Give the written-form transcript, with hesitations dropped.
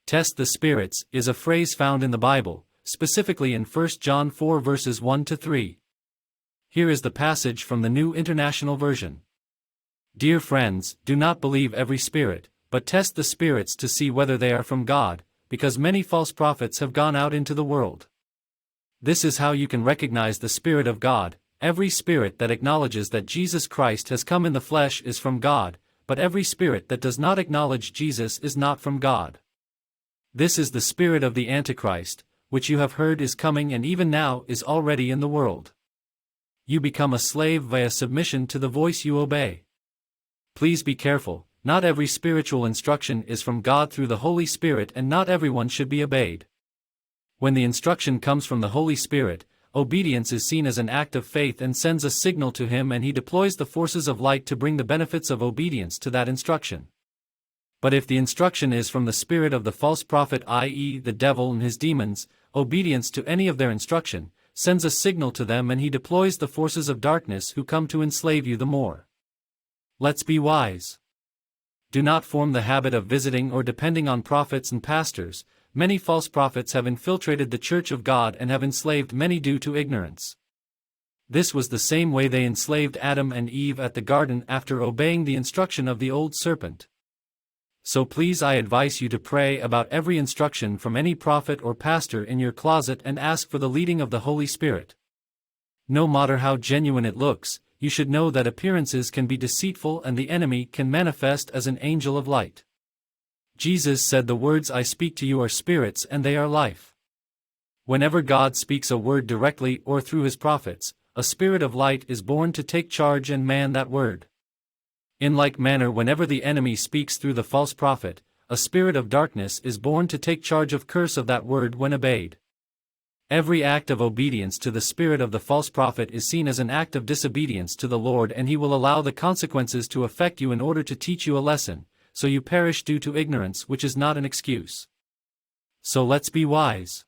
Test the spirits is a phrase found in the Bible, specifically in 1 John 4 verses 1-3. Here is the passage from the New International Version. Dear friends, do not believe every spirit, but test the spirits to see whether they are from God, because many false prophets have gone out into the world. This is how you can recognize the Spirit of God. Every spirit that acknowledges that Jesus Christ has come in the flesh is from God, but every spirit that does not acknowledge Jesus is not from God. This is the spirit of the Antichrist, which you have heard is coming and even now is already in the world. You become a slave via submission to the voice you obey. Please be careful, not every spiritual instruction is from God through the Holy Spirit and not everyone should be obeyed. When the instruction comes from the Holy Spirit, obedience is seen as an act of faith and sends a signal to Him, and He deploys the forces of light to bring the benefits of obedience to that instruction. But if the instruction is from the spirit of the false prophet, i.e., the devil and his demons, obedience to any of their instruction sends a signal to them and he deploys the forces of darkness who come to enslave you the more. Let's be wise. Do not form the habit of visiting or depending on prophets and pastors. Many false prophets have infiltrated the Church of God and have enslaved many due to ignorance. This was the same way they enslaved Adam and Eve at the garden after obeying the instruction of the old serpent. So please, I advise you to pray about every instruction from any prophet or pastor in your closet and ask for the leading of the Holy Spirit. No matter how genuine it looks, you should know that appearances can be deceitful and the enemy can manifest as an angel of light. Jesus said, "The words I speak to you are spirits and they are life." Whenever God speaks a word directly or through His prophets, a spirit of light is born to take charge and man that word. In like manner, whenever the enemy speaks through the false prophet, a spirit of darkness is born to take charge of curse of that word when obeyed. Every act of obedience to the spirit of the false prophet is seen as an act of disobedience to the Lord, and He will allow the consequences to affect you in order to teach you a lesson, so you perish due to ignorance, which is not an excuse. So let's be wise.